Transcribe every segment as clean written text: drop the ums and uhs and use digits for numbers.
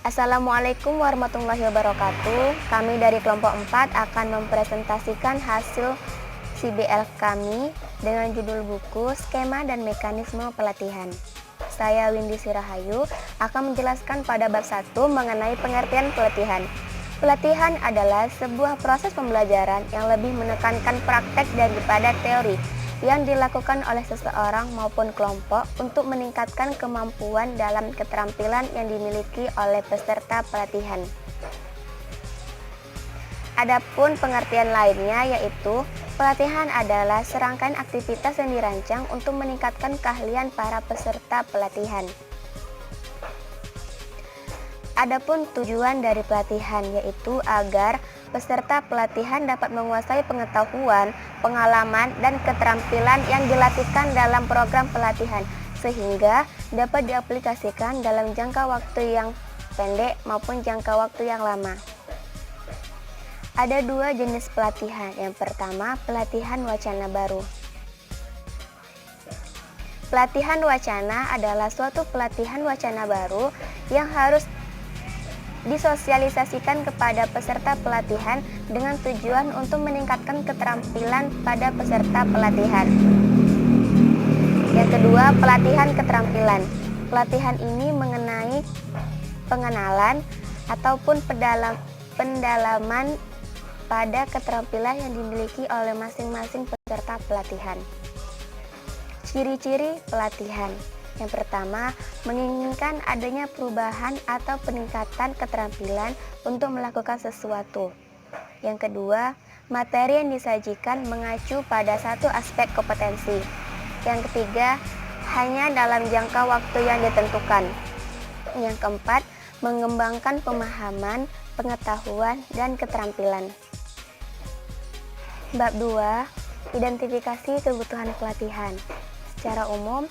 Assalamualaikum warahmatullahi wabarakatuh. Kami dari kelompok 4 akan mempresentasikan hasil CBL kami dengan judul buku Skema dan Mekanisme Pelatihan. Saya Windy Sirahayu akan menjelaskan pada bab 1 mengenai pengertian pelatihan. Pelatihan adalah sebuah proses pembelajaran yang lebih menekankan praktek daripada teori yang dilakukan oleh seseorang maupun kelompok untuk meningkatkan kemampuan dalam keterampilan yang dimiliki oleh peserta pelatihan. Adapun pengertian lainnya yaitu pelatihan adalah serangkaian aktivitas yang dirancang untuk meningkatkan keahlian para peserta pelatihan. Adapun tujuan dari pelatihan yaitu agar peserta pelatihan dapat menguasai pengetahuan, pengalaman, dan keterampilan yang dilatihkan dalam program pelatihan sehingga dapat diaplikasikan dalam jangka waktu yang pendek maupun jangka waktu yang lama. Ada dua jenis pelatihan. Yang pertama, pelatihan wacana baru. Pelatihan wacana adalah suatu pelatihan wacana baru yang harus disosialisasikan kepada peserta pelatihan dengan tujuan untuk meningkatkan keterampilan pada peserta pelatihan. Yang kedua, pelatihan keterampilan. Pelatihan ini mengenai pengenalan ataupun pendalaman pada keterampilan yang dimiliki oleh masing-masing peserta pelatihan. Ciri-ciri pelatihan. Yang pertama, menginginkan adanya perubahan atau peningkatan keterampilan untuk melakukan sesuatu. Yang kedua, materi yang disajikan mengacu pada satu aspek kompetensi. Yang ketiga, hanya dalam jangka waktu yang ditentukan. Yang keempat, mengembangkan pemahaman, pengetahuan, dan keterampilan. Bab 2, identifikasi kebutuhan pelatihan. Secara umum,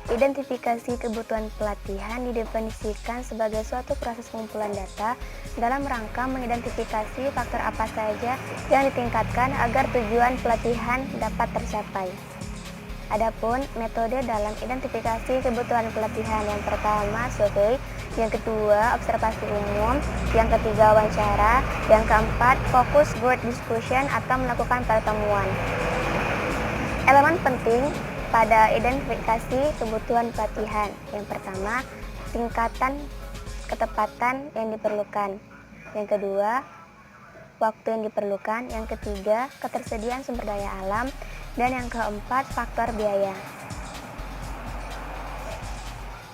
identifikasi kebutuhan pelatihan didefinisikan sebagai suatu proses pengumpulan data dalam rangka mengidentifikasi faktor apa saja yang ditingkatkan agar tujuan pelatihan dapat tercapai. Adapun metode dalam identifikasi kebutuhan pelatihan, yang pertama survei, yang kedua observasi umum, yang ketiga wawancara, yang keempat fokus group discussion atau melakukan pertemuan. Elemen penting pada identifikasi kebutuhan pelatihan. Yang pertama, tingkatan ketepatan yang diperlukan. Yang kedua, waktu yang diperlukan. Yang ketiga, ketersediaan sumber daya alam. Dan yang keempat, faktor biaya.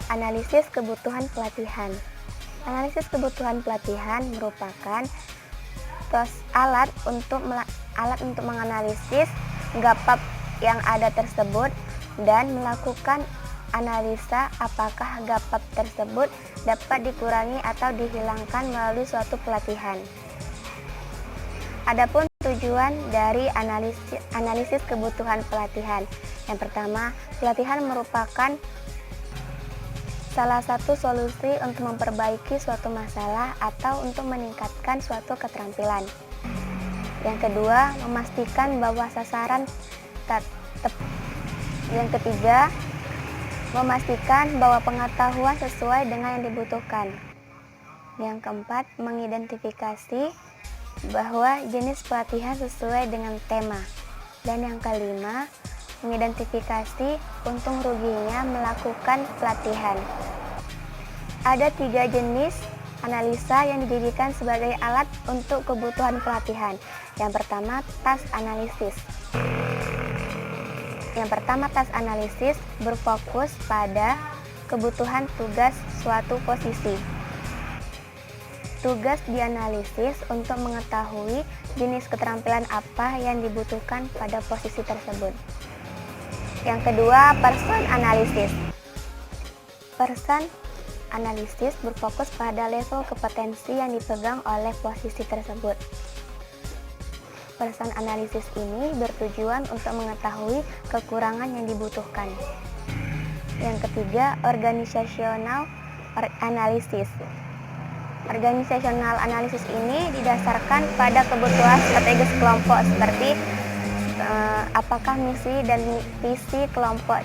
Analisis kebutuhan pelatihan. Analisis kebutuhan pelatihan merupakan alat untuk menganalisis gap yang ada tersebut dan melakukan analisa apakah gap tersebut dapat dikurangi atau dihilangkan melalui suatu pelatihan. Adapun tujuan dari analisis kebutuhan pelatihan. Yang pertama, pelatihan merupakan salah satu solusi untuk memperbaiki suatu masalah atau untuk meningkatkan suatu keterampilan. Yang kedua, memastikan bahwa sasaran yang ketiga, memastikan bahwa pengetahuan sesuai dengan yang dibutuhkan. Yang keempat, mengidentifikasi bahwa jenis pelatihan sesuai dengan tema. Dan yang kelima, mengidentifikasi untung ruginya melakukan pelatihan. Ada 3 jenis analisa yang dijadikan sebagai alat untuk kebutuhan pelatihan. Yang pertama, task analisis. Yang pertama, task analisis berfokus pada kebutuhan tugas suatu posisi. Tugas dianalisis untuk mengetahui jenis keterampilan apa yang dibutuhkan pada posisi tersebut. Yang kedua, person analisis. Person analisis berfokus pada level kompetensi yang dipegang oleh posisi tersebut. Person analisis ini bertujuan untuk mengetahui kekurangan yang dibutuhkan. Yang ketiga, organisasional analisis. Organisasional analisis ini didasarkan pada kebutuhan strategis kelompok seperti apakah misi dan visi kelompok.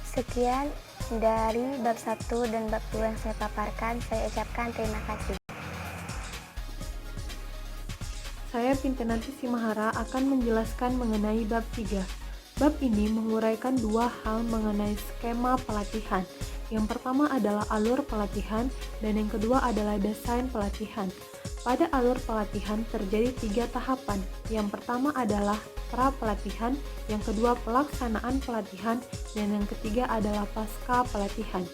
Sekian Dari bab 1 dan bab 2 yang saya paparkan, saya ucapkan terima kasih. Saya Pintenanti Simahara akan menjelaskan mengenai bab 3. Bab ini menguraikan dua hal mengenai skema pelatihan. Yang pertama adalah alur pelatihan dan yang kedua adalah desain pelatihan. Pada alur pelatihan terjadi 3 tahapan. Yang pertama adalah pra-pelatihan, yang kedua pelaksanaan pelatihan, dan yang ketiga adalah pasca pelatihan.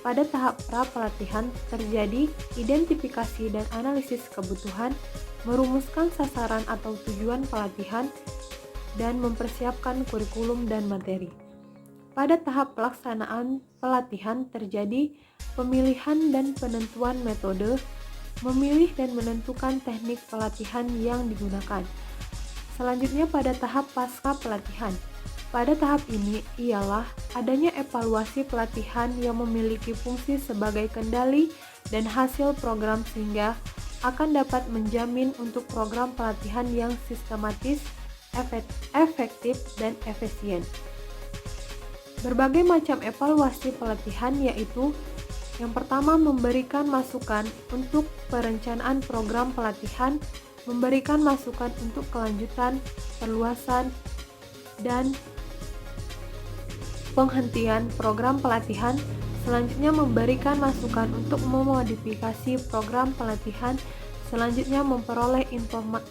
Pada tahap pra-pelatihan terjadi identifikasi dan analisis kebutuhan, merumuskan sasaran atau tujuan pelatihan, dan mempersiapkan kurikulum dan materi. Pada tahap pelaksanaan pelatihan terjadi pemilihan dan penentuan metode, memilih dan menentukan teknik pelatihan yang digunakan. Selanjutnya pada tahap pasca pelatihan. Pada tahap ini ialah adanya evaluasi pelatihan yang memiliki fungsi sebagai kendali dan hasil program sehingga akan dapat menjamin untuk program pelatihan yang sistematis, efektif, dan efisien. Berbagai macam evaluasi pelatihan yaitu yang pertama memberikan masukan untuk perencanaan program pelatihan, memberikan masukan untuk kelanjutan, perluasan, dan penghentian program pelatihan. Selanjutnya memberikan masukan untuk memodifikasi program pelatihan. Selanjutnya memperoleh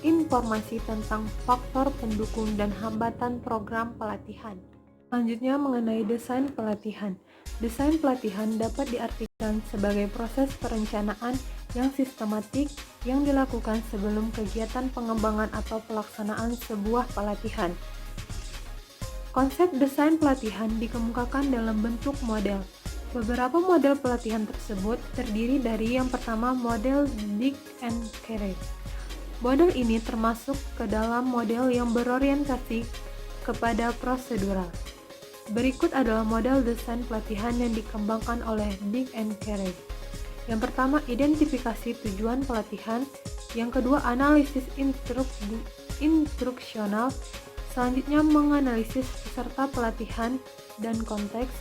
informasi tentang faktor pendukung dan hambatan program pelatihan. Selanjutnya mengenai desain pelatihan. Desain pelatihan dapat diartikan sebagai proses perencanaan yang sistematik yang dilakukan sebelum kegiatan pengembangan atau pelaksanaan sebuah pelatihan. Konsep desain pelatihan dikemukakan dalam bentuk model. Beberapa model pelatihan tersebut terdiri dari yang pertama model Dig and Carry. Model ini termasuk ke dalam model yang berorientasi kepada prosedural. Berikut adalah model desain pelatihan yang dikembangkan oleh Dig and Carry. Yang pertama identifikasi tujuan pelatihan, yang kedua analisis instruksional, selanjutnya menganalisis peserta pelatihan dan konteks,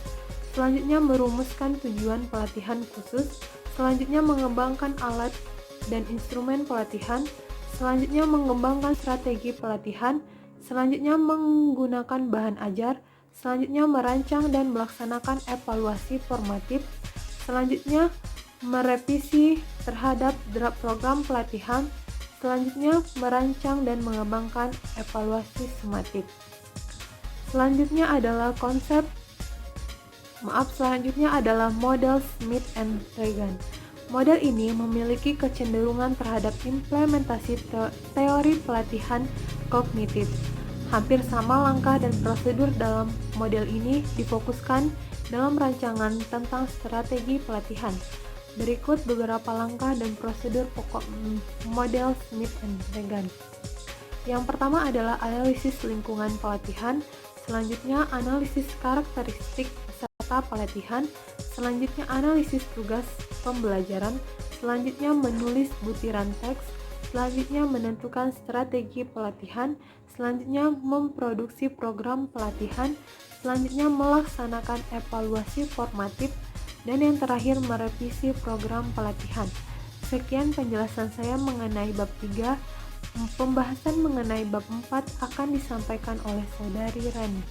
selanjutnya merumuskan tujuan pelatihan khusus, selanjutnya mengembangkan alat dan instrumen pelatihan, selanjutnya mengembangkan strategi pelatihan, selanjutnya menggunakan bahan ajar, selanjutnya merancang dan melaksanakan evaluasi formatif, selanjutnya merevisi terhadap program pelatihan, selanjutnya merancang dan mengembangkan evaluasi sumatif. Selanjutnya adalah model Smith and Regan. Model ini memiliki kecenderungan terhadap implementasi teori pelatihan kognitif. Hampir sama langkah dan prosedur dalam model ini difokuskan dalam rancangan tentang strategi pelatihan. Berikut beberapa langkah dan prosedur pokok model Smith and Regan. Yang pertama adalah analisis lingkungan pelatihan, selanjutnya analisis karakteristik peserta pelatihan, selanjutnya analisis tugas pembelajaran, selanjutnya menulis butiran teks, selanjutnya menentukan strategi pelatihan, selanjutnya memproduksi program pelatihan, selanjutnya melaksanakan evaluasi formatif, dan yang terakhir merevisi program pelatihan. Sekian penjelasan saya mengenai bab 3. Pembahasan mengenai bab 4 akan disampaikan oleh Saudari Rani.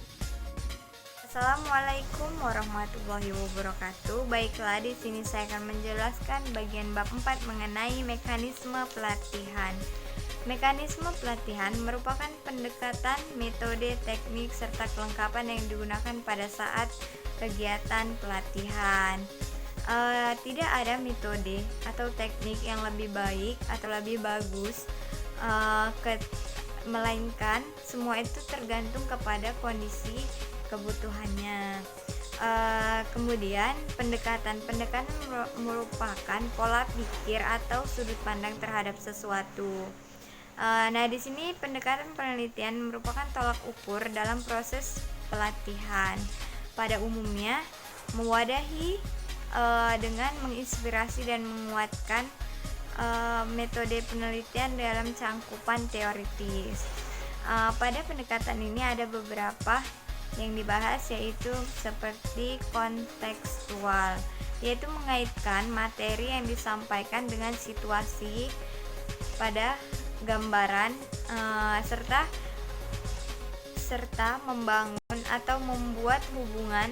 Assalamualaikum warahmatullahi wabarakatuh. Baiklah, di sini saya akan menjelaskan bagian bab 4 mengenai mekanisme pelatihan. Mekanisme pelatihan merupakan pendekatan, metode, teknik, serta kelengkapan yang digunakan pada saat kegiatan pelatihan. Tidak ada metode atau teknik yang lebih baik atau lebih bagus, melainkan semua itu tergantung kepada kondisi kebutuhannya. Kemudian pendekatan merupakan pola pikir atau sudut pandang terhadap sesuatu. Nah, di sini pendekatan penelitian merupakan tolak ukur dalam proses pelatihan. Pada umumnya mewadahi dengan menginspirasi dan menguatkan metode penelitian dalam cangkupan teoritis. Pada pendekatan ini ada beberapa yang dibahas yaitu seperti kontekstual, yaitu mengaitkan materi yang disampaikan dengan situasi pada gambaran, serta membangun atau membuat hubungan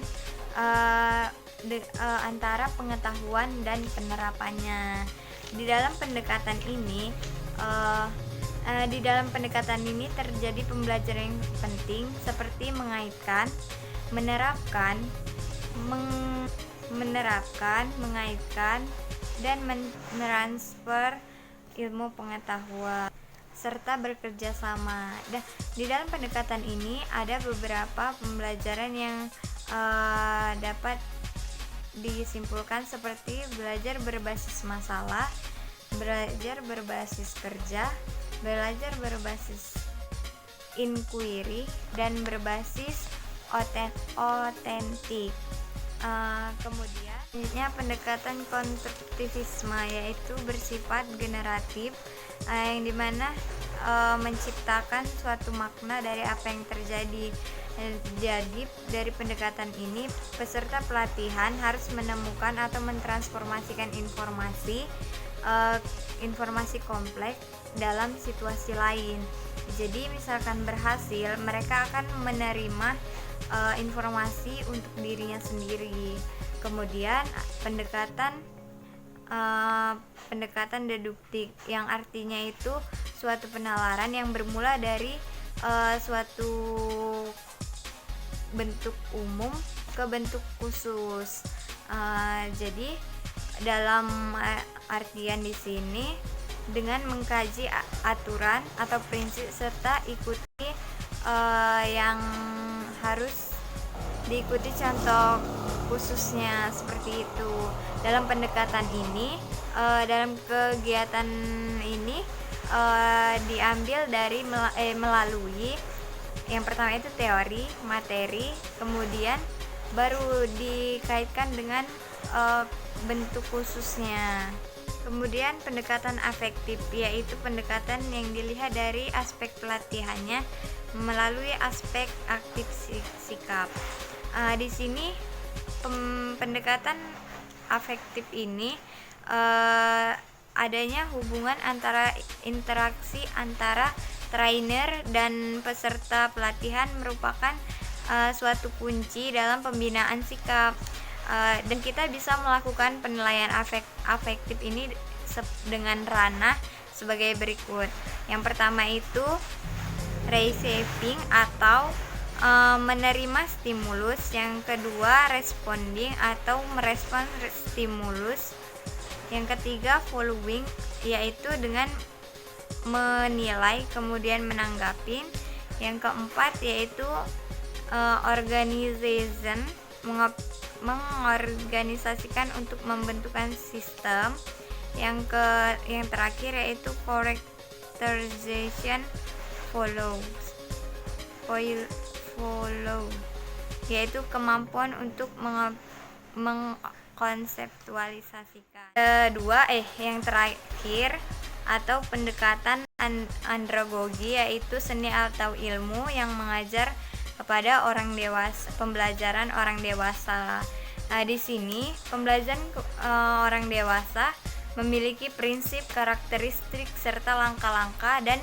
antara pengetahuan dan penerapannya. Di dalam pendekatan ini terjadi pembelajaran yang penting seperti mengaitkan, menerapkan, mengaitkan, dan mentransfer ilmu pengetahuan serta bekerja sama. Di dalam pendekatan ini ada beberapa pembelajaran yang dapat disimpulkan seperti belajar berbasis masalah, belajar berbasis kerja, belajar berbasis inquiry, dan berbasis otentik. Kemudian pendekatan konstruktivisme, yaitu bersifat generatif, yang dimana menciptakan suatu makna dari apa yang terjadi. Jadi dari pendekatan ini peserta pelatihan harus menemukan atau mentransformasikan informasi kompleks dalam situasi lain. Jadi misalkan berhasil, mereka akan menerima informasi untuk dirinya sendiri. Kemudian pendekatan deduktif, yang artinya itu suatu penalaran yang bermula dari suatu bentuk umum ke bentuk khusus. Jadi dalam artian di sini dengan mengkaji aturan atau prinsip serta ikuti yang harus diikuti contoh khususnya seperti itu. Dalam pendekatan ini, dalam kegiatan ini diambil dari melalui yang pertama itu teori, materi, kemudian baru dikaitkan dengan bentuk khususnya. Kemudian pendekatan afektif, yaitu pendekatan yang dilihat dari aspek pelatihannya melalui aspek aktif sikap. Di sini pendekatan afektif ini adanya hubungan antara interaksi antara trainer dan peserta pelatihan merupakan suatu kunci dalam pembinaan sikap, dan kita bisa melakukan penilaian afektif ini dengan ranah sebagai berikut. Yang pertama itu receiving atau menerima stimulus, yang kedua responding atau merespon stimulus, yang ketiga following yaitu dengan menilai kemudian menanggapi, yang keempat yaitu organization, mengorganisasikan untuk membentukkan sistem, yang terakhir yaitu characterization follow, yaitu kemampuan untuk mengkonseptualisasikan. Yang terakhir atau pendekatan andragogi, yaitu seni atau ilmu yang mengajar kepada pembelajaran orang dewasa. Di sini pembelajaran orang dewasa memiliki prinsip, karakteristik serta langkah-langkah dan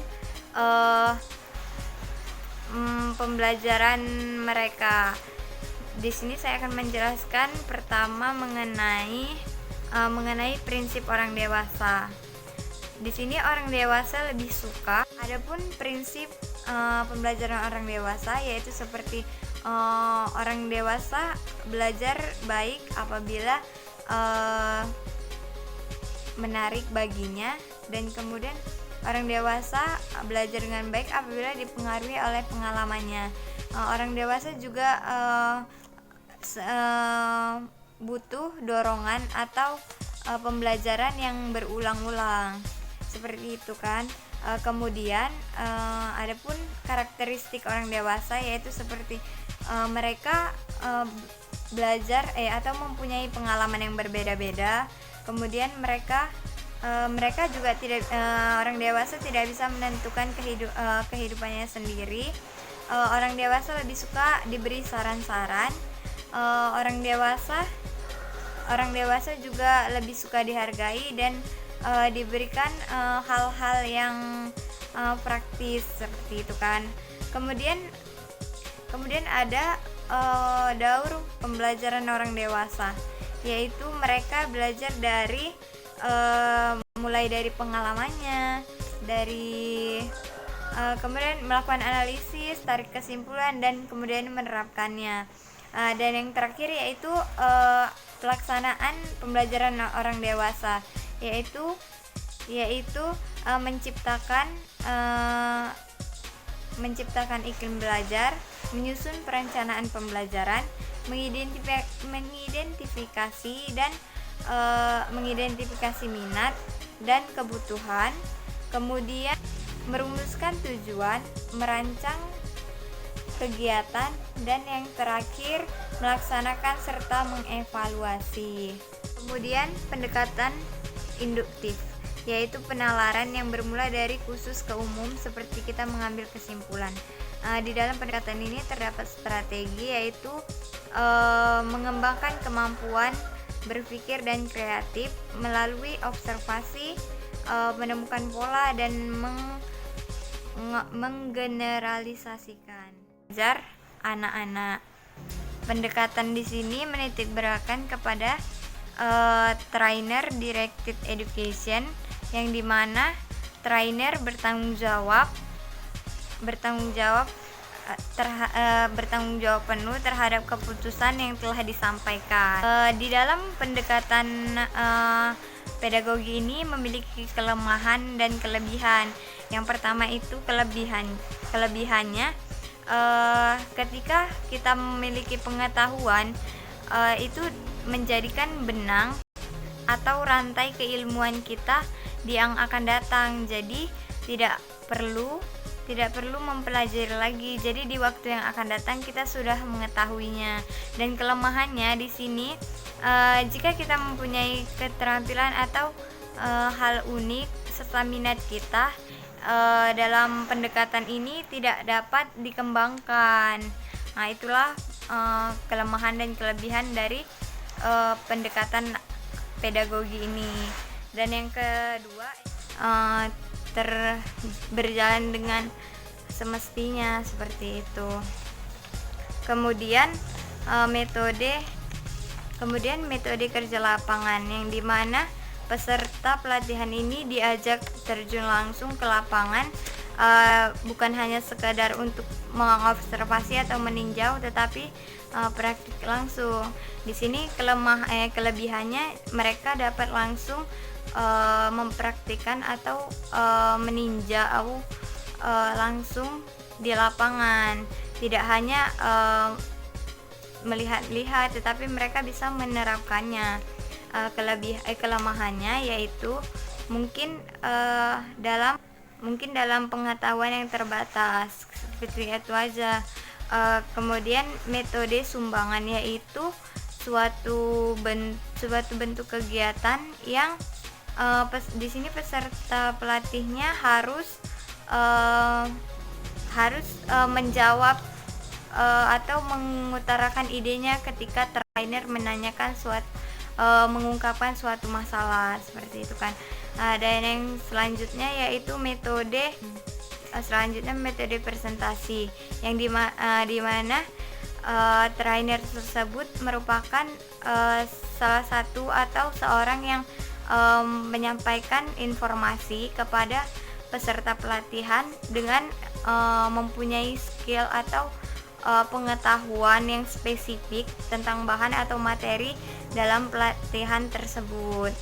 pembelajaran mereka. Di sini saya akan menjelaskan pertama mengenai prinsip orang dewasa. Di sini orang dewasa lebih suka. Adapun prinsip pembelajaran orang dewasa yaitu seperti orang dewasa belajar baik apabila menarik baginya, dan kemudian orang dewasa belajar dengan baik apabila dipengaruhi oleh pengalamannya. Orang dewasa juga butuh dorongan atau pembelajaran yang berulang-ulang. Seperti itu kan. Kemudian adapun karakteristik orang dewasa yaitu seperti mereka belajar atau mempunyai pengalaman yang berbeda-beda. Kemudian mereka juga tidak orang dewasa tidak bisa menentukan kehidupannya sendiri. orang dewasa lebih suka diberi saran-saran. Orang dewasa juga lebih suka dihargai dan diberikan hal-hal yang praktis seperti itu kan. Kemudian ada daur pembelajaran orang dewasa, yaitu mereka belajar dari mulai dari pengalamannya, dari kemudian melakukan analisis, tarik kesimpulan, dan kemudian menerapkannya. Dan yang terakhir yaitu pelaksanaan pembelajaran orang dewasa, yaitu menciptakan iklim belajar, menyusun perencanaan pembelajaran, mengidentifikasi minat dan kebutuhan, kemudian merumuskan tujuan, merancang kegiatan, dan yang terakhir melaksanakan serta mengevaluasi. Kemudian pendekatan induktif, yaitu penalaran yang bermula dari khusus ke umum seperti kita mengambil kesimpulan. Di dalam pendekatan ini terdapat strategi, yaitu mengembangkan kemampuan berpikir dan kreatif melalui observasi, menemukan pola, dan menggeneralisasikan. Ajar anak-anak. Pendekatan di sini menitik beratkan kepada trainer directed education, yang dimana trainer bertanggung jawab penuh terhadap keputusan yang telah disampaikan. Di dalam pendekatan pedagogi ini memiliki kelemahan dan kelebihan. Yang pertama itu kelebihannya, ketika kita memiliki pengetahuan, itu menjadikan benang atau rantai keilmuan kita di yang akan datang. Jadi tidak perlu mempelajari lagi. Jadi di waktu yang akan datang kita sudah mengetahuinya. Dan kelemahannya di sini, jika kita mempunyai keterampilan atau hal unik serta minat kita, dalam pendekatan ini tidak dapat dikembangkan. Nah, itulah kelemahan dan kelebihan dari pendekatan pedagogi ini. Dan yang kedua, berjalan dengan semestinya seperti itu. Kemudian metode kerja lapangan, yang dimana peserta pelatihan ini diajak terjun langsung ke lapangan, bukan hanya sekadar untuk mengobservasi atau meninjau, tetapi praktik langsung. Di sini kelebihannya mereka dapat langsung mempraktikkan atau meninjau langsung di lapangan, tidak hanya melihat-lihat, tetapi mereka bisa menerapkannya. Kelemahannya yaitu mungkin dalam pengetahuan yang terbatas, seperti itu aja. Kemudian metode sumbangan, yaitu suatu bentuk kegiatan yang di sini peserta pelatihnya harus menjawab atau mengutarakan idenya ketika trainer menanyakan mengungkapkan suatu masalah, seperti itu kan. Dan yang selanjutnya yaitu metode presentasi, yang dimana trainer tersebut merupakan salah satu atau seorang yang menyampaikan informasi kepada peserta pelatihan dengan mempunyai skill atau pengetahuan yang spesifik tentang bahan atau materi dalam pelatihan tersebut.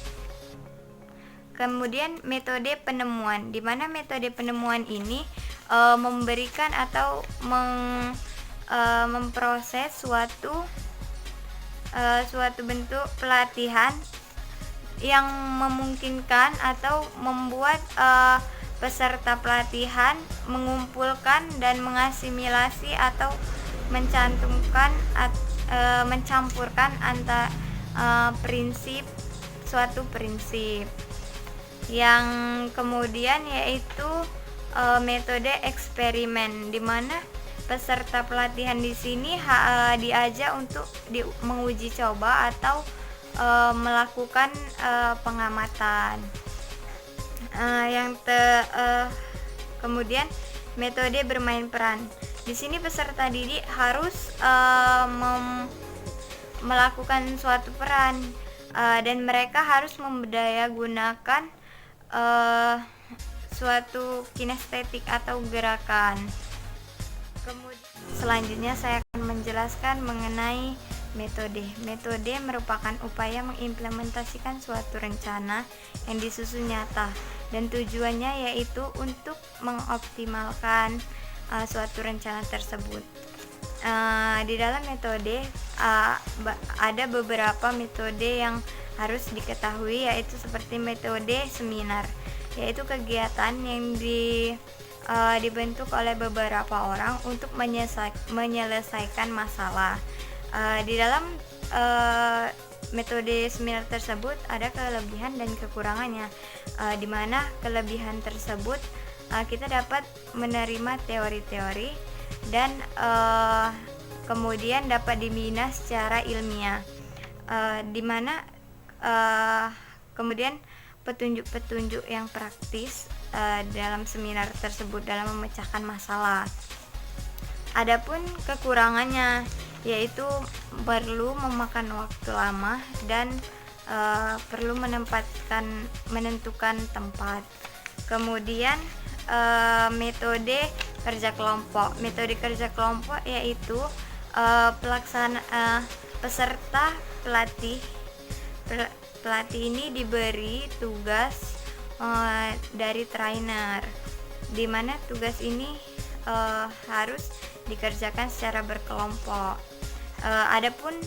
Kemudian metode penemuan, di mana metode penemuan ini memberikan atau memproses suatu bentuk pelatihan yang memungkinkan atau membuat peserta pelatihan mengumpulkan dan mengasimilasi atau mencampurkan antara suatu prinsip, yang kemudian yaitu metode eksperimen, di mana peserta pelatihan di sini diajak untuk menguji coba atau melakukan pengamatan. Kemudian metode bermain peran. Di sini peserta didik harus melakukan suatu peran dan mereka harus memberdayagunakan suatu kinestetik atau gerakan. Kemudian selanjutnya saya akan menjelaskan mengenai metode. Metode merupakan upaya mengimplementasikan suatu rencana yang disusun nyata dan tujuannya yaitu untuk mengoptimalkan suatu rencana tersebut. Di dalam metode ada beberapa metode yang harus diketahui, yaitu seperti metode seminar, yaitu kegiatan yang dibentuk oleh beberapa orang untuk menyelesaikan masalah. Di dalam metode seminar tersebut ada kelebihan dan kekurangannya, di mana kelebihan tersebut kita dapat menerima teori-teori dan kemudian dapat dibina secara ilmiah, di mana kemudian petunjuk-petunjuk yang praktis dalam seminar tersebut dalam memecahkan masalah. Adapun kekurangannya yaitu perlu memakan waktu lama dan perlu menentukan tempat. Kemudian metode kerja kelompok. Metode kerja kelompok yaitu peserta pelatih ini diberi tugas dari trainer, di mana tugas ini harus dikerjakan secara berkelompok. Adapun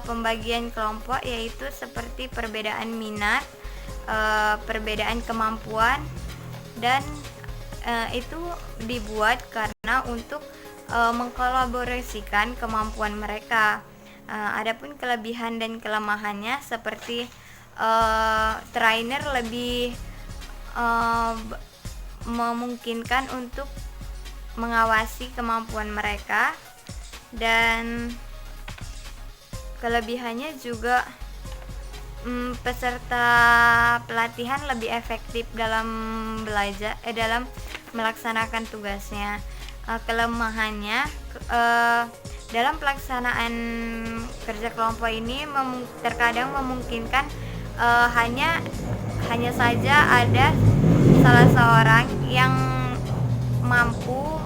pembagian kelompok yaitu seperti perbedaan minat, perbedaan kemampuan, dan itu dibuat karena untuk mengkolaborasikan kemampuan mereka. Adapun kelebihan dan kelemahannya seperti trainer lebih memungkinkan untuk mengawasi kemampuan mereka, dan kelebihannya juga peserta pelatihan lebih efektif dalam dalam melaksanakan tugasnya. Kelemahannya dalam pelaksanaan kerja kelompok ini terkadang memungkinkan hanya saja ada salah seorang yang mampu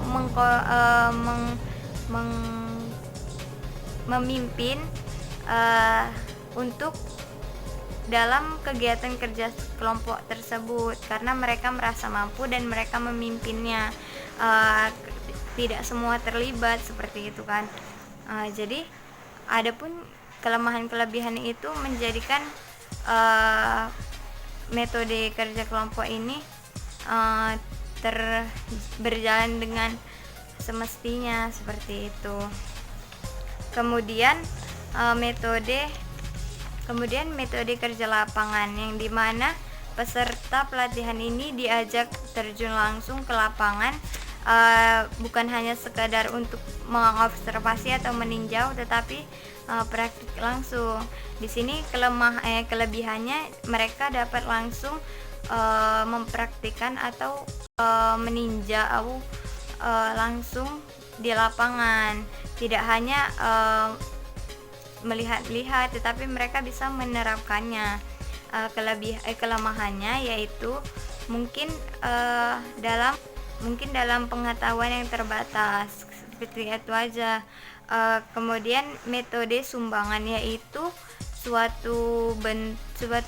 memimpin untuk dalam kegiatan kerja kelompok tersebut, karena mereka merasa mampu dan mereka memimpinnya. Tidak semua terlibat seperti itu kan. Jadi adapun kelemahan-kelebihan itu menjadikan metode kerja kelompok ini berjalan dengan semestinya seperti itu. Kemudian metode kerja lapangan, yang dimana peserta pelatihan ini diajak terjun langsung ke lapangan, bukan hanya sekadar untuk mengobservasi atau meninjau, tetapi praktik langsung. Di sini kelebihannya mereka dapat langsung mempraktikkan atau meninjau langsung di lapangan, tidak hanya melihat-lihat, tetapi mereka bisa menerapkannya. Kelemahannya yaitu mungkin dalam pengetahuan yang terbatas, seperti itu aja. Kemudian metode sumbangan yaitu suatu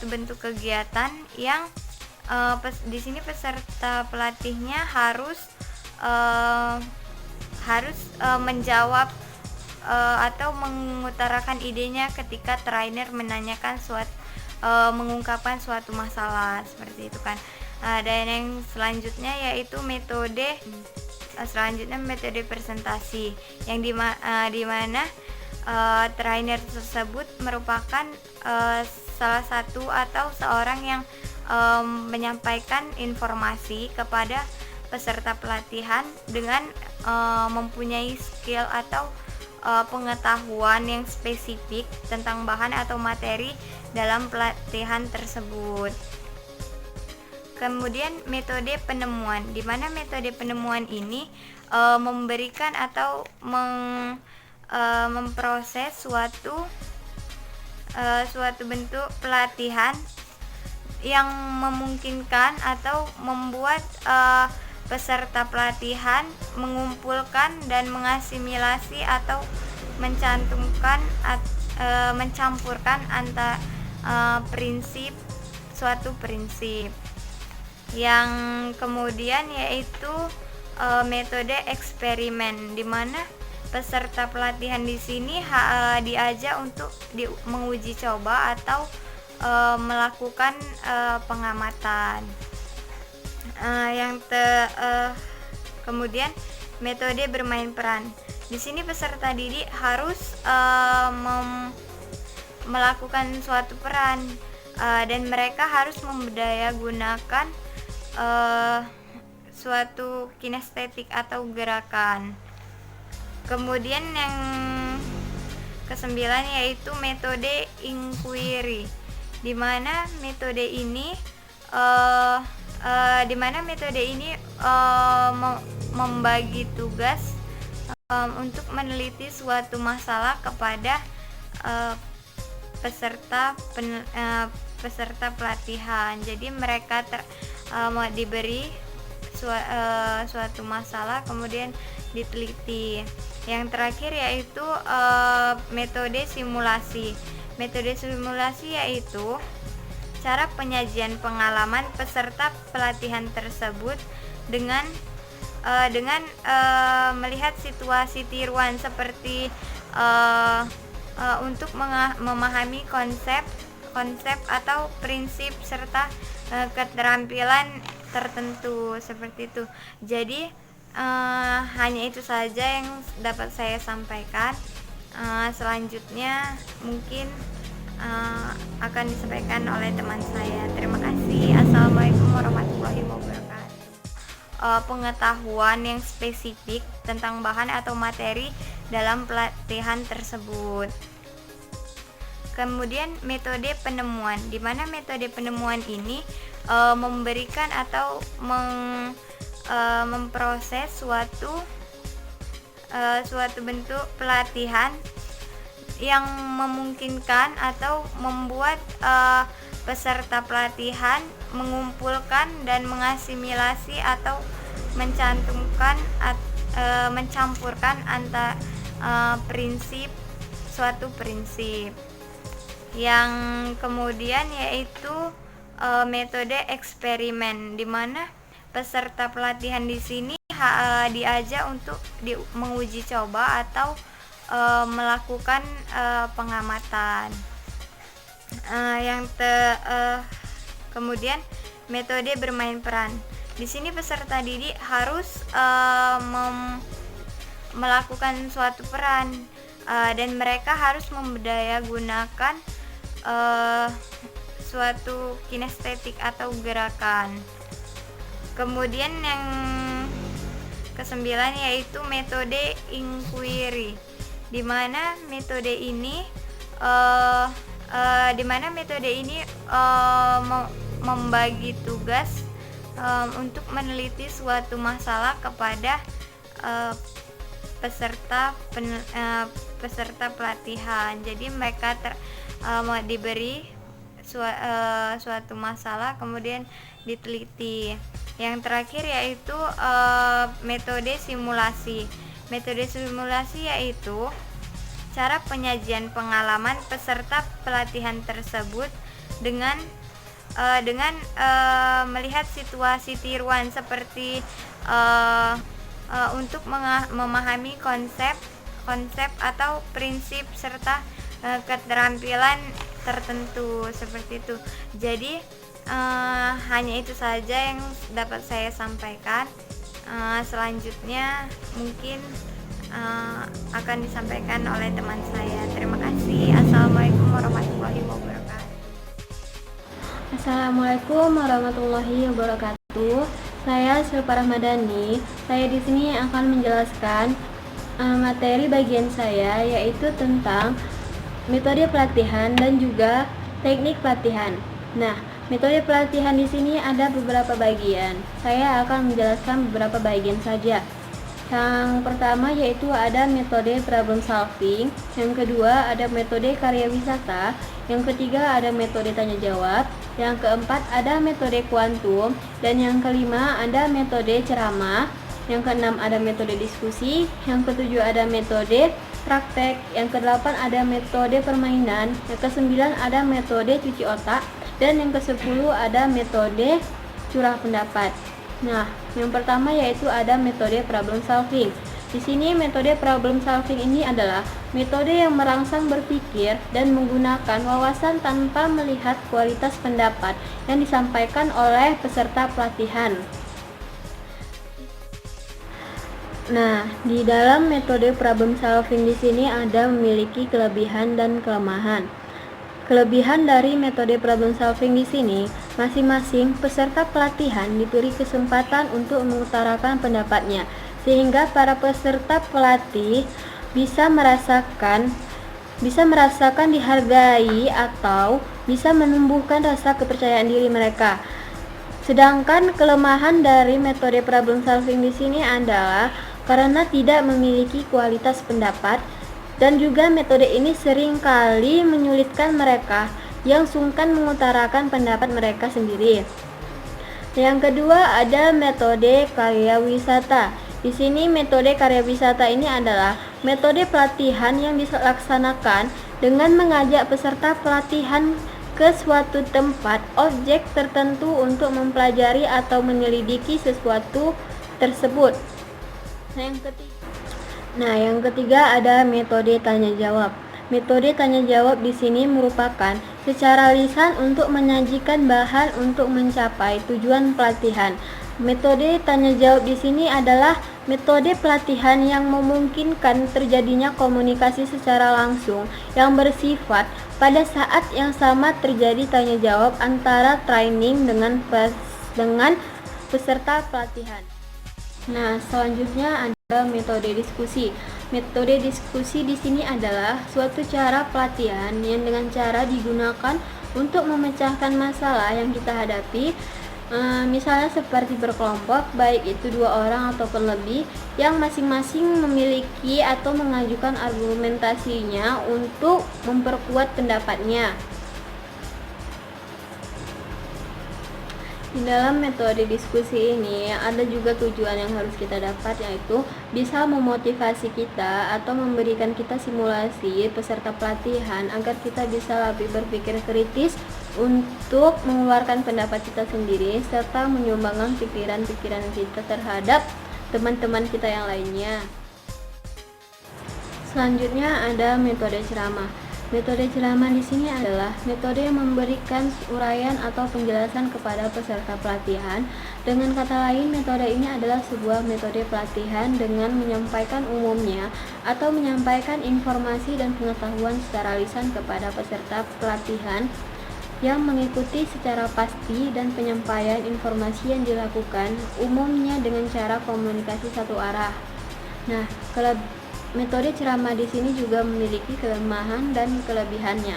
bentuk kegiatan yang di sini peserta pelatihnya harus menjawab atau mengutarakan idenya ketika trainer menanyakan mengungkapkan suatu masalah, seperti itu kan. Dan yang selanjutnya yaitu metode presentasi, yang dimana trainer tersebut merupakan salah satu atau seorang yang menyampaikan informasi kepada peserta pelatihan dengan mempunyai skill atau pengetahuan yang spesifik tentang bahan atau materi dalam pelatihan tersebut. Kemudian metode penemuan, di mana metode penemuan ini memberikan atau memproses suatu bentuk pelatihan yang memungkinkan atau membuat peserta pelatihan mengumpulkan dan mengasimilasi atau mencampurkan antara suatu prinsip, yang kemudian yaitu metode eksperimen, di mana peserta pelatihan di sini diajak untuk menguji coba atau melakukan pengamatan. Kemudian metode bermain peran. Di sini peserta didik harus melakukan suatu peran dan mereka harus memberdayagunakan suatu kinestetik atau gerakan. Kemudian yang kesembilan yaitu metode inquiry, di mana metode ini membagi tugas untuk meneliti suatu masalah kepada peserta pelatihan. Jadi mereka diberi suatu masalah kemudian diteliti. Yang terakhir yaitu metode simulasi. Metode simulasi yaitu cara penyajian pengalaman peserta pelatihan tersebut dengan melihat situasi tiruan seperti untuk memahami konsep atau prinsip serta keterampilan tertentu, seperti itu. Jadi hanya itu saja yang dapat saya sampaikan. Selanjutnya mungkin akan disampaikan oleh teman saya. Terima kasih. Assalamualaikum warahmatullahi wabarakatuh. Pengetahuan yang spesifik tentang bahan atau materi dalam pelatihan tersebut. Kemudian metode penemuan, di mana metode penemuan ini memberikan atau memproses suatu bentuk pelatihan yang memungkinkan atau membuat peserta pelatihan mengumpulkan dan mengasimilasi atau mencampurkan antara suatu prinsip, yang kemudian yaitu metode eksperimen, di mana peserta pelatihan di sini diajak untuk menguji coba atau melakukan pengamatan. Kemudian metode bermain peran. Di sini peserta didik harus melakukan suatu peran dan mereka harus memberdayagunakan suatu kinestetik atau gerakan. Kemudian yang kesembilan yaitu metode inquiry, di mana metode ini membagi tugas untuk meneliti suatu masalah kepada peserta pelatihan. Jadi mereka diberi suatu masalah kemudian diteliti. Yang terakhir yaitu metode simulasi. Metode simulasi yaitu cara penyajian pengalaman peserta pelatihan tersebut dengan melihat situasi tiruan seperti untuk memahami konsep atau prinsip serta keterampilan tertentu, seperti itu. Jadi hanya itu saja yang dapat saya sampaikan. Selanjutnya mungkin akan disampaikan oleh teman saya. Terima kasih. Assalamualaikum warahmatullahi wabarakatuh. Assalamualaikum warahmatullahi wabarakatuh. Saya Silpa Rahmadani. Saya di sini akan menjelaskan materi bagian saya, yaitu tentang metode pelatihan dan juga teknik pelatihan. Nah, metode pelatihan di sini ada beberapa bagian. Saya akan menjelaskan beberapa bagian saja. Yang pertama yaitu ada metode problem solving, yang kedua ada metode karya wisata, yang ketiga ada metode tanya jawab, yang keempat ada metode kuantum, dan yang kelima ada metode ceramah, yang keenam ada metode diskusi, yang ketujuh ada metode praktek, yang kedelapan ada metode permainan, yang kesembilan ada metode cuci otak, dan yang kesepuluh ada metode curah pendapat. Nah, yang pertama yaitu ada metode problem solving. Di sini metode problem solving ini adalah metode yang merangsang berpikir dan menggunakan wawasan tanpa melihat kualitas pendapat yang disampaikan oleh peserta pelatihan. Nah, di dalam metode problem solving di sini ada memiliki kelebihan dan kelemahan. Kelebihan dari metode problem solving di sini, masing-masing peserta pelatihan diberi kesempatan untuk mengutarakan pendapatnya, sehingga para peserta pelatih bisa merasakan dihargai atau bisa menumbuhkan rasa kepercayaan diri mereka. Sedangkan kelemahan dari metode problem solving di sini adalah karena tidak memiliki kualitas pendapat, dan juga metode ini seringkali menyulitkan mereka yang sungkan mengutarakan pendapat mereka sendiri. Yang kedua ada metode karya wisata. Di sini metode karya wisata ini adalah metode pelatihan yang dilaksanakan dengan mengajak peserta pelatihan ke suatu tempat objek tertentu untuk mempelajari atau menyelidiki sesuatu tersebut. Yang ketiga ada metode tanya jawab. Metode tanya jawab di sini merupakan secara lisan untuk menyajikan bahan untuk mencapai tujuan pelatihan. Metode tanya jawab di sini adalah metode pelatihan yang memungkinkan terjadinya komunikasi secara langsung yang bersifat pada saat yang sama terjadi tanya jawab antara training dengan peserta pelatihan. Nah, selanjutnya ada metode diskusi. Metode diskusi di sini adalah suatu cara pelatihan yang dengan cara digunakan untuk memecahkan masalah yang kita hadapi, misalnya seperti berkelompok, baik itu 2 orang ataupun lebih, yang masing-masing memiliki atau mengajukan argumentasinya untuk memperkuat pendapatnya. Di dalam metode diskusi ini ada juga tujuan yang harus kita dapat, yaitu bisa memotivasi kita atau memberikan kita simulasi peserta pelatihan agar kita bisa lebih berpikir kritis untuk mengeluarkan pendapat kita sendiri serta menyumbangkan pikiran-pikiran kita terhadap teman-teman kita yang lainnya. Selanjutnya ada metode ceramah. Metode ceramah di sini adalah metode yang memberikan uraian atau penjelasan kepada peserta pelatihan. Dengan kata lain, metode ini adalah sebuah metode pelatihan dengan menyampaikan umumnya atau menyampaikan informasi dan pengetahuan secara lisan kepada peserta pelatihan yang mengikuti secara pasti, dan penyampaian informasi yang dilakukan umumnya dengan cara komunikasi satu arah. Nah, metode ceramah di sini juga memiliki kelemahan dan kelebihannya.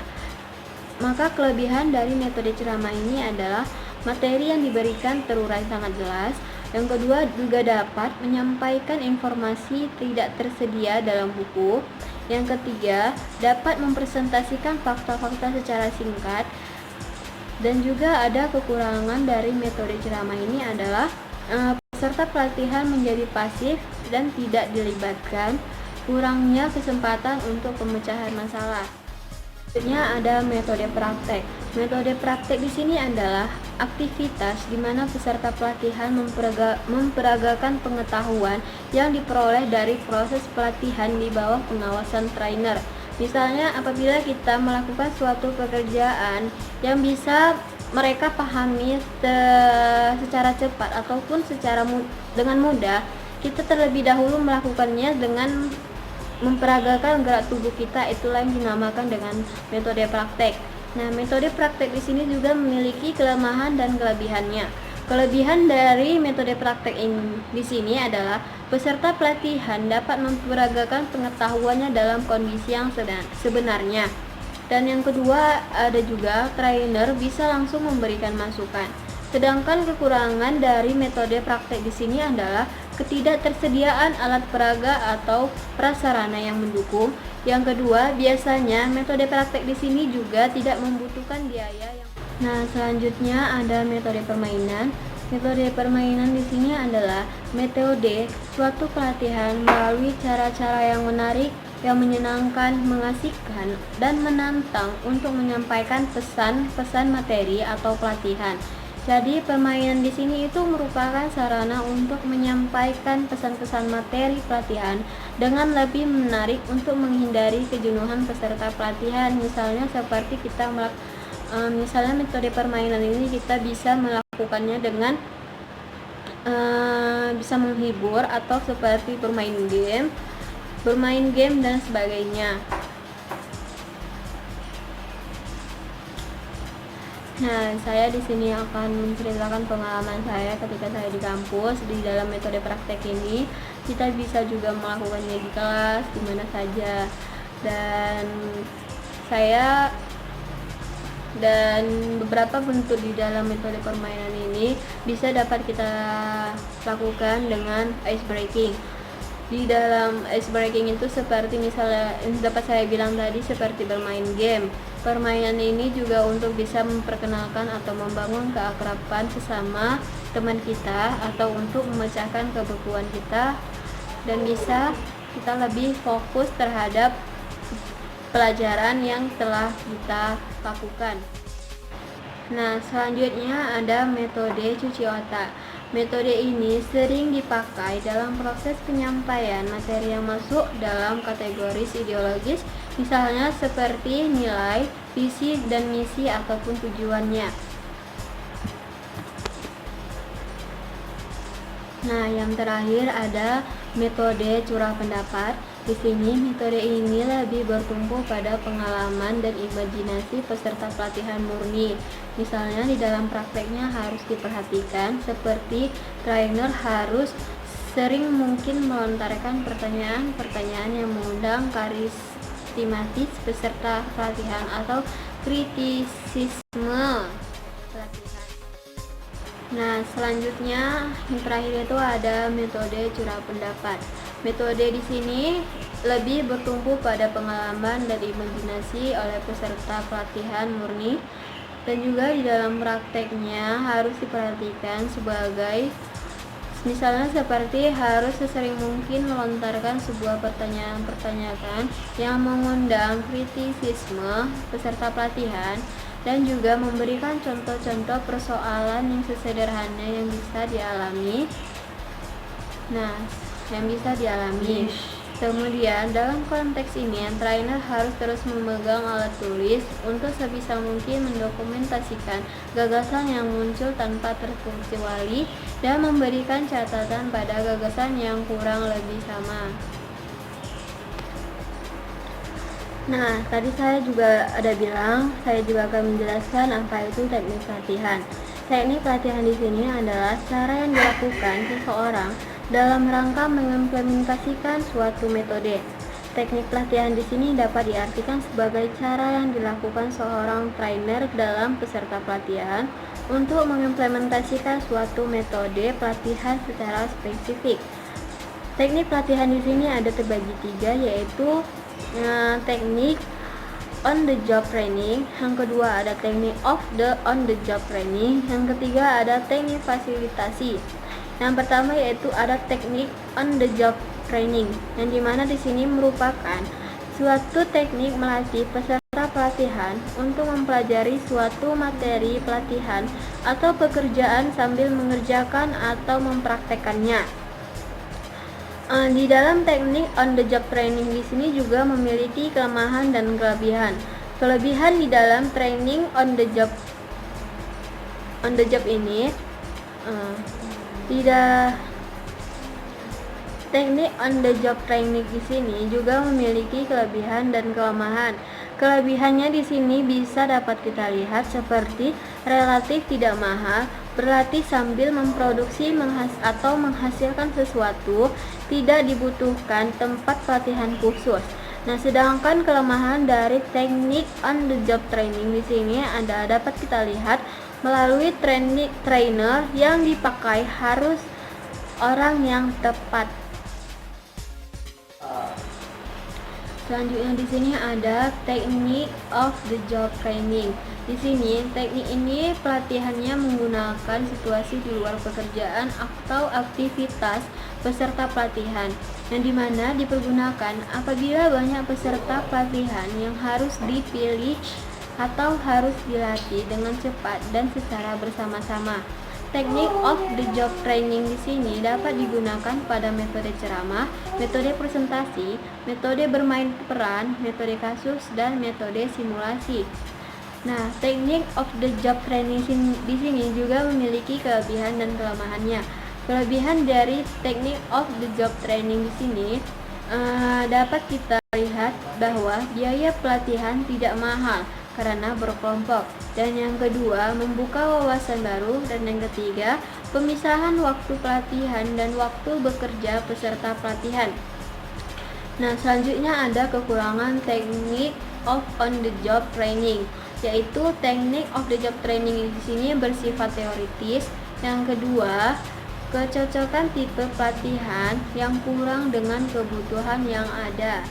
Maka kelebihan dari metode ceramah ini adalah materi yang diberikan terurai sangat jelas. Yang kedua, juga dapat menyampaikan informasi tidak tersedia dalam buku. Yang ketiga, dapat mempresentasikan fakta-fakta secara singkat. Dan juga ada kekurangan dari metode ceramah ini adalah peserta pelatihan menjadi pasif dan tidak dilibatkan, kurangnya kesempatan untuk pemecahan masalah. Selanjutnya ada metode praktek. Metode praktek di sini adalah aktivitas di mana peserta pelatihan memperagakan pengetahuan yang diperoleh dari proses pelatihan di bawah pengawasan trainer. Misalnya apabila kita melakukan suatu pekerjaan yang bisa mereka pahami secara cepat ataupun dengan mudah, kita terlebih dahulu melakukannya dengan memperagakan gerak tubuh kita, itulah yang dinamakan dengan metode praktek. Nah, metode praktek di sini juga memiliki kelemahan dan kelebihannya. Kelebihan dari metode praktek ini di sini adalah peserta pelatihan dapat memperagakan pengetahuannya dalam kondisi yang sebenarnya. Dan yang kedua, ada juga trainer bisa langsung memberikan masukan. Sedangkan kekurangan dari metode praktek di sini adalah ketidaktersediaan alat peraga atau prasarana yang mendukung. Yang kedua, biasanya metode praktek di sini juga tidak membutuhkan biaya yang. Nah, selanjutnya ada metode permainan. Metode permainan di sini adalah metode suatu pelatihan melalui cara-cara yang menarik, yang menyenangkan, mengasihkan, dan menantang untuk menyampaikan pesan-pesan materi atau pelatihan. Jadi permainan di sini itu merupakan sarana untuk menyampaikan pesan-pesan materi pelatihan dengan lebih menarik untuk menghindari kejenuhan peserta pelatihan. Misalnya seperti misalnya metode permainan ini kita bisa melakukannya dengan bisa menghibur atau seperti bermain game dan sebagainya. Nah, saya di sini akan menceritakan pengalaman saya ketika saya di kampus. Di dalam metode praktek ini, kita bisa juga melakukannya di kelas, di mana saja. Dan beberapa bentuk di dalam metode permainan ini bisa dapat kita lakukan dengan ice breaking. Di dalam ice breaking itu seperti misalnya dapat saya bilang tadi seperti bermain game. Permainan ini juga untuk bisa memperkenalkan atau membangun keakraban sesama teman kita atau untuk memecahkan kebekuan kita dan bisa kita lebih fokus terhadap pelajaran yang telah kita lakukan. Nah, selanjutnya ada metode cuci otak. Metode ini sering dipakai dalam proses penyampaian materi yang masuk dalam kategori ideologis, misalnya seperti nilai, visi dan misi ataupun tujuannya. Nah, yang terakhir ada metode curah pendapat. Di sini metode ini lebih bertumpu pada pengalaman dan imajinasi peserta pelatihan murni. Misalnya di dalam prakteknya harus diperhatikan seperti trainer harus sering mungkin melontarkan pertanyaan-pertanyaan yang mengundang karismatis peserta pelatihan atau kritisisme pelatihan. Nah, selanjutnya yang terakhir itu ada metode curah pendapat. Metode di sini lebih bertumpu pada pengalaman dan imajinasi oleh peserta pelatihan murni, dan juga di dalam prakteknya harus diperhatikan sebagai misalnya seperti harus sesering mungkin melontarkan sebuah pertanyaan yang mengundang kritisisme peserta pelatihan, dan juga memberikan contoh-contoh persoalan yang sesederhana yang bisa dialami. Kemudian dalam konteks ini, trainer harus terus memegang alat tulis untuk sebisa mungkin mendokumentasikan gagasan yang muncul tanpa terkecuali dan memberikan catatan pada gagasan yang kurang lebih sama. Nah, tadi saya juga akan menjelaskan apa itu teknik pelatihan. Teknik pelatihan di sini adalah cara yang dilakukan seseorang dalam rangka mengimplementasikan suatu metode. Teknik pelatihan di sini dapat diartikan sebagai cara yang dilakukan seorang trainer dalam peserta pelatihan untuk mengimplementasikan suatu metode pelatihan secara spesifik. Teknik pelatihan di sini ada terbagi 3, yaitu teknik on the job training, yang kedua ada teknik on the job training, yang ketiga ada teknik fasilitasi. Yang pertama yaitu ada teknik on the job training, yang dimana di sini merupakan suatu teknik melatih peserta pelatihan untuk mempelajari suatu materi pelatihan atau pekerjaan sambil mengerjakan atau mempraktekannya. Di dalam teknik on the job training di sini juga memiliki kelemahan dan kelebihan. Kelebihan di dalam training on the job ini teknik on the job training di sini juga memiliki kelebihan dan kelemahan. Kelebihannya di sini bisa dapat kita lihat seperti relatif tidak mahal, berlatih sambil memproduksi atau menghasilkan sesuatu, tidak dibutuhkan tempat pelatihan khusus. Nah, sedangkan kelemahan dari teknik on the job training di sini dapat kita lihat melalui trainer yang dipakai harus orang yang tepat. Selanjutnya di sini ada teknik of the job training. Di sini teknik ini pelatihannya menggunakan situasi di luar pekerjaan atau aktivitas peserta pelatihan, yang dimana dipergunakan apabila banyak peserta pelatihan yang harus dipilih atau harus dilatih dengan cepat dan secara bersama-sama. Teknik of the job training di sini dapat digunakan pada metode ceramah, metode presentasi, metode bermain peran, metode kasus, dan metode simulasi. Nah, teknik of the job training di sini juga memiliki kelebihan dan kelemahannya. Kelebihan dari teknik of the job training di sini dapat kita lihat bahwa biaya pelatihan tidak mahal karena berkelompok, dan yang kedua membuka wawasan baru, dan yang ketiga pemisahan waktu pelatihan dan waktu bekerja peserta pelatihan. Nah, selanjutnya ada kekurangan teknik of on the job training, yaitu teknik of the job training di sini bersifat teoritis. Yang kedua, kecocokan tipe pelatihan yang kurang dengan kebutuhan yang ada.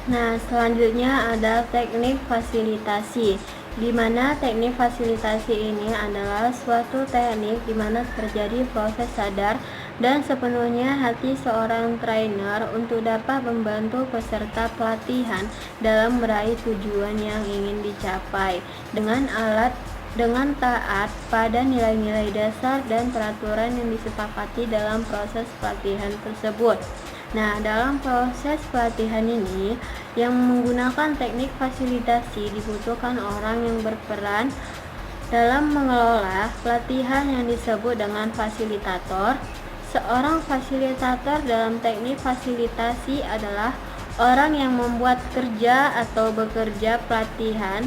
Nah, selanjutnya ada teknik fasilitasi, di mana teknik fasilitasi ini adalah suatu teknik di mana terjadi proses sadar dan sepenuhnya hati seorang trainer untuk dapat membantu peserta pelatihan dalam meraih tujuan yang ingin dicapai dengan taat pada nilai-nilai dasar dan peraturan yang disepakati dalam proses pelatihan tersebut. Nah, dalam proses pelatihan ini yang menggunakan teknik fasilitasi dibutuhkan orang yang berperan dalam mengelola pelatihan yang disebut dengan fasilitator. Seorang fasilitator dalam teknik fasilitasi adalah orang yang membuat kerja atau bekerja pelatihan.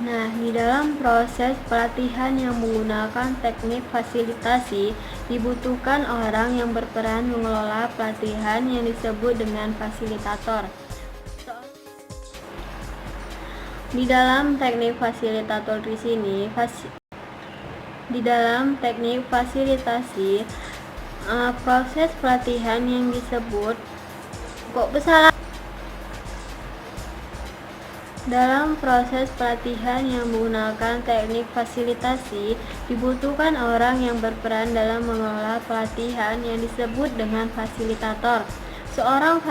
Nah, di dalam proses pelatihan yang menggunakan teknik fasilitasi, dibutuhkan orang yang berperan mengelola pelatihan yang disebut dengan fasilitator. Di dalam teknik fasilitator di sini, di dalam teknik fasilitasi, proses pelatihan yang disebut Dalam proses pelatihan yang menggunakan teknik fasilitasi, dibutuhkan orang yang berperan dalam mengelola pelatihan yang disebut dengan fasilitator. Seorang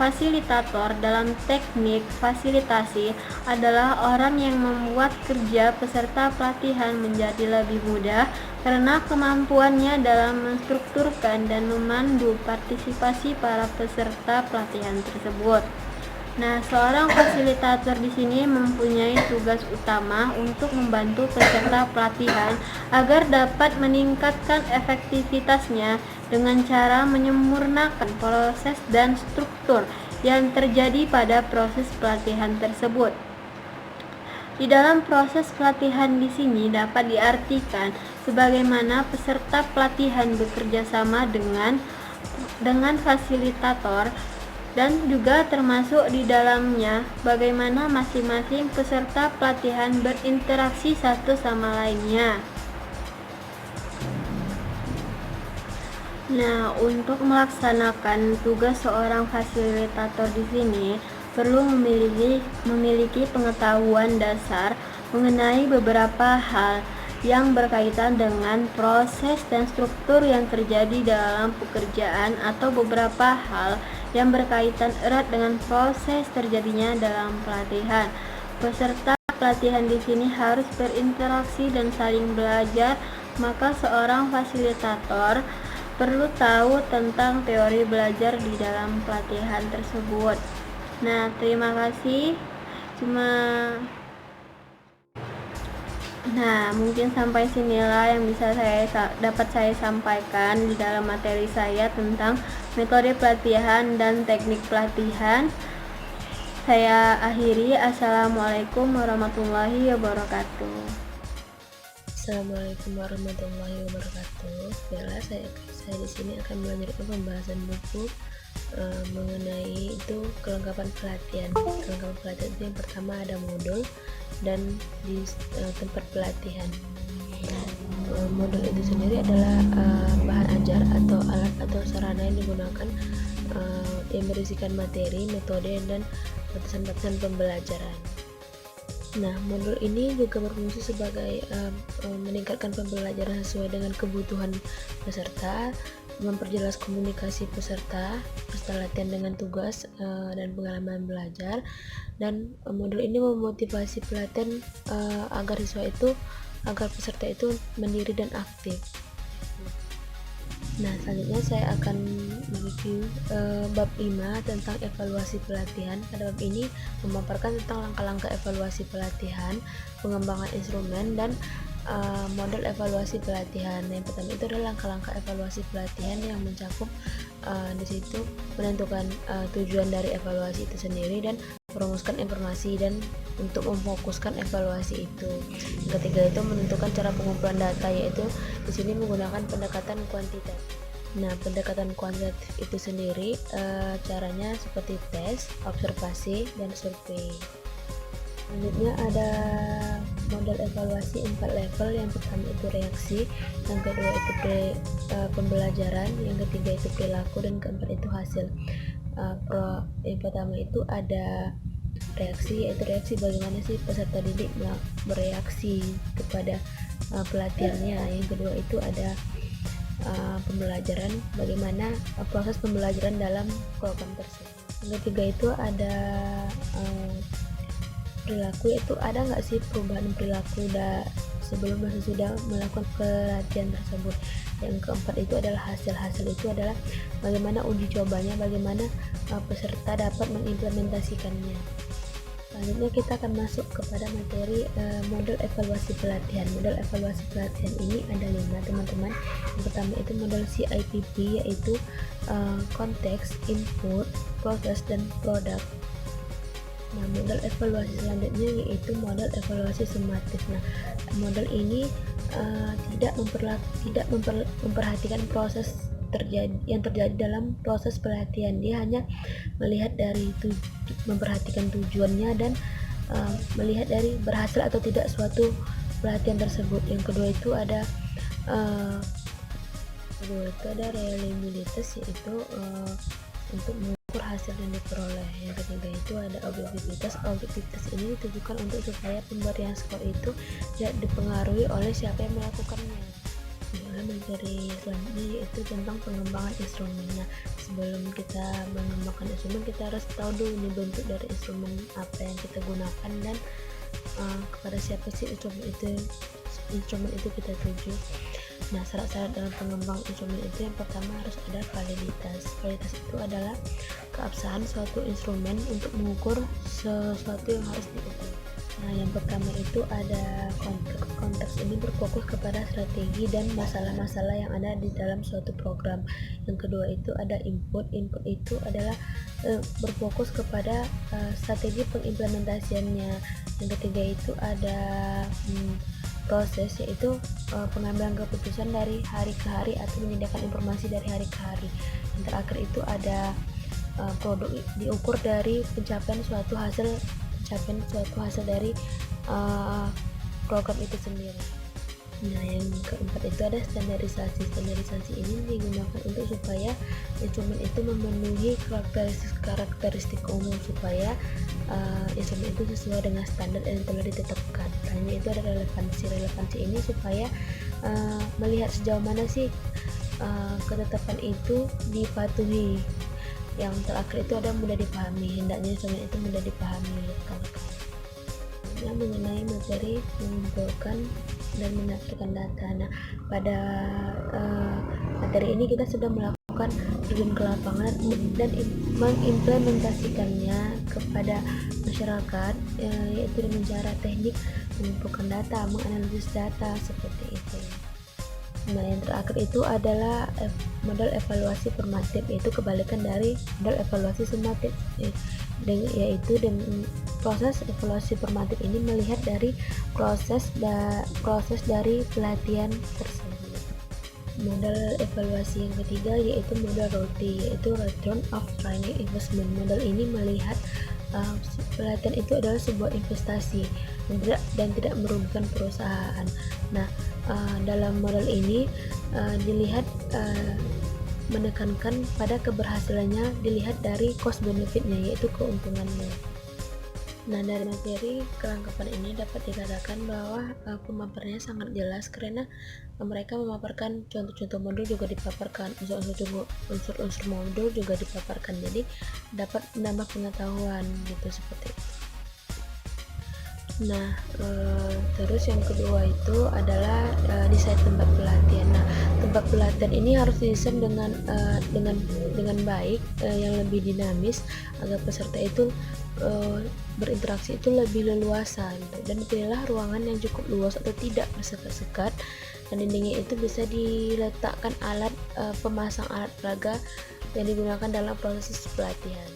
fasilitator dalam teknik fasilitasi adalah orang yang membuat kerja peserta pelatihan menjadi lebih mudah karena kemampuannya dalam menstrukturkan dan memandu partisipasi para peserta pelatihan tersebut. Nah, seorang fasilitator di sini mempunyai tugas utama untuk membantu peserta pelatihan agar dapat meningkatkan efektivitasnya dengan cara menyempurnakan proses dan struktur yang terjadi pada proses pelatihan tersebut. Di dalam proses pelatihan di sini dapat diartikan sebagaimana peserta pelatihan bekerja sama dengan fasilitator, dan juga termasuk di dalamnya bagaimana masing-masing peserta pelatihan berinteraksi satu sama lainnya. Nah, untuk melaksanakan tugas seorang fasilitator di sini perlu memiliki pengetahuan dasar mengenai beberapa hal yang berkaitan dengan proses dan struktur yang terjadi dalam pekerjaan atau beberapa hal yang berkaitan erat dengan proses terjadinya dalam pelatihan. Peserta pelatihan di sini harus berinteraksi dan saling belajar, maka seorang fasilitator perlu tahu tentang teori belajar di dalam pelatihan tersebut. Nah, terima kasih. Mungkin sampai sinilah yang bisa dapat saya sampaikan di dalam materi saya tentang metode pelatihan dan teknik pelatihan. Saya akhiri. Assalamualaikum warahmatullahi wabarakatuh. Assalamualaikum warahmatullahi wabarakatuh. Baiklah, saya di sini akan melanjutkan pembahasan buku mengenai itu kelengkapan pelatihan. Kelengkapan pelatihan itu yang pertama ada modul dan di tempat pelatihan. Modul itu sendiri adalah bahan ajar atau alat atau sarana yang digunakan yang berisikan materi, metode, dan batasan-batasan pembelajaran. Nah, modul ini juga berfungsi sebagai meningkatkan pembelajaran sesuai dengan kebutuhan peserta, memperjelas komunikasi peserta, latihan dengan tugas dan pengalaman belajar, dan modul ini memotivasi pelatihan agar peserta itu mandiri dan aktif. Nah, selanjutnya saya akan mereview bab 5 tentang evaluasi pelatihan. Pada bab ini memaparkan tentang langkah-langkah evaluasi pelatihan, pengembangan instrumen, dan model evaluasi pelatihan. Yang pertama itu adalah langkah-langkah evaluasi pelatihan yang mencakup di situ menentukan tujuan dari evaluasi itu sendiri dan merumuskan informasi dan untuk memfokuskan evaluasi itu. Yang ketiga itu menentukan cara pengumpulan data, yaitu di sini menggunakan pendekatan kuantitatif. Nah, pendekatan kuantitatif itu sendiri caranya seperti tes, observasi, dan survei. Selanjutnya ada model evaluasi 4 level. Yang pertama itu reaksi, yang kedua itu pembelajaran, yang ketiga itu perilaku, dan keempat itu hasil. Yang pertama itu ada reaksi, yaitu reaksi bagaimana sih peserta didik bereaksi kepada pelatihannya. Yang kedua itu ada pembelajaran, bagaimana proses pembelajaran dalam program tersebut. Yang ketiga itu ada perilaku, yaitu ada nggak sih perubahan perilaku sebelum dan sesudah melakukan pelatihan tersebut. Yang keempat itu adalah hasil itu adalah bagaimana uji cobanya, bagaimana peserta dapat mengimplementasikannya. Selanjutnya kita akan masuk kepada materi model evaluasi pelatihan. Model evaluasi pelatihan ini ada 5, teman-teman. Yang pertama itu model CIPP, yaitu konteks, input, proses, dan produk. Nah, model evaluasi selanjutnya yaitu model evaluasi sumatif. Nah, model ini tidak memperhatikan proses yang terjadi dalam proses pelatihan. Dia hanya melihat dari memperhatikan tujuannya dan melihat dari berhasil atau tidak suatu pelatihan tersebut. Yang kedua itu ada reliabilitas, yaitu untuk mengukur hasil yang diperoleh. Yang ketiga itu ada objektivitas. Objektivitas ini ditujukan untuk supaya pemberian skor itu tidak dipengaruhi oleh siapa yang melakukannya. Materi selanjutnya yaitu tentang pengembangan instrumen. Nah, sebelum kita mengembangkan instrumen, kita harus tahu dulu nih bentuk dari instrumen apa yang kita gunakan dan kepada siapa sih instrumen itu kita tuju. Nah, syarat-syarat dalam pengembang instrumen itu yang pertama harus ada validitas. Validitas itu adalah keabsahan suatu instrumen untuk mengukur sesuatu yang harus diukur. Nah, yang pertama itu ada konteks. Konteks ini berfokus kepada strategi dan masalah-masalah yang ada di dalam suatu program. Yang kedua itu ada input. Input itu adalah berfokus kepada strategi pengimplementasiannya. Yang ketiga itu ada proses, yaitu pengambilan keputusan dari hari ke hari atau menyediakan informasi dari hari ke hari. Yang terakhir itu ada produk, diukur dari pencapaian suatu hasil dari program itu sendiri. Nah, yang keempat itu ada standarisasi. Standarisasi ini digunakan untuk supaya instrumen itu memenuhi karakteristik umum, supaya instrumen itu sesuai dengan standar yang telah ditetapkan. Lainnya itu ada relevansi. Relevansi ini supaya melihat sejauh mana sih ketetapan itu dipatuhi. Yang terakhir itu ada mudah dipahami. Hendaknya instrumen itu mudah dipahami oleh rekan-rekan. Yang mengenai materi mengumpulkan dan menafsirkan data. Nah, pada materi ini kita sudah melakukan terjun ke lapangan dan mengimplementasikannya kepada masyarakat, yaitu dengan cara teknik mengumpulkan data, menganalisis data seperti itu. Nah, yang terakhir itu adalah model evaluasi formatif, yaitu kebalikan dari model evaluasi sumatif. yaitu proses evaluasi formatif ini melihat dari proses dari pelatihan tersebut. Model evaluasi yang ketiga yaitu model ROTI, yaitu Return of Training Investment. Model ini melihat pelatihan itu adalah sebuah investasi dan tidak merugikan perusahaan. Nah, dalam model ini dilihat menekankan pada keberhasilannya dilihat dari cost benefitnya, yaitu keuntungannya. Nah, dari materi kelengkapan ini dapat dikatakan bahwa pemaparannya sangat jelas karena mereka memaparkan contoh-contoh modul juga dipaparkan, unsur-unsur modul juga dipaparkan, jadi dapat menambah pengetahuan gitu seperti itu. Nah, terus yang kedua itu adalah desain tempat pelatihan. Nah, tempat pelatihan ini harus didesain dengan baik, yang lebih dinamis agar peserta itu berinteraksi itu lebih leluasa gitu. Dan pilihlah ruangan yang cukup luas atau tidak bersekat-sekat, dan dindingnya itu bisa diletakkan pemasang alat peraga yang digunakan dalam proses pelatihan.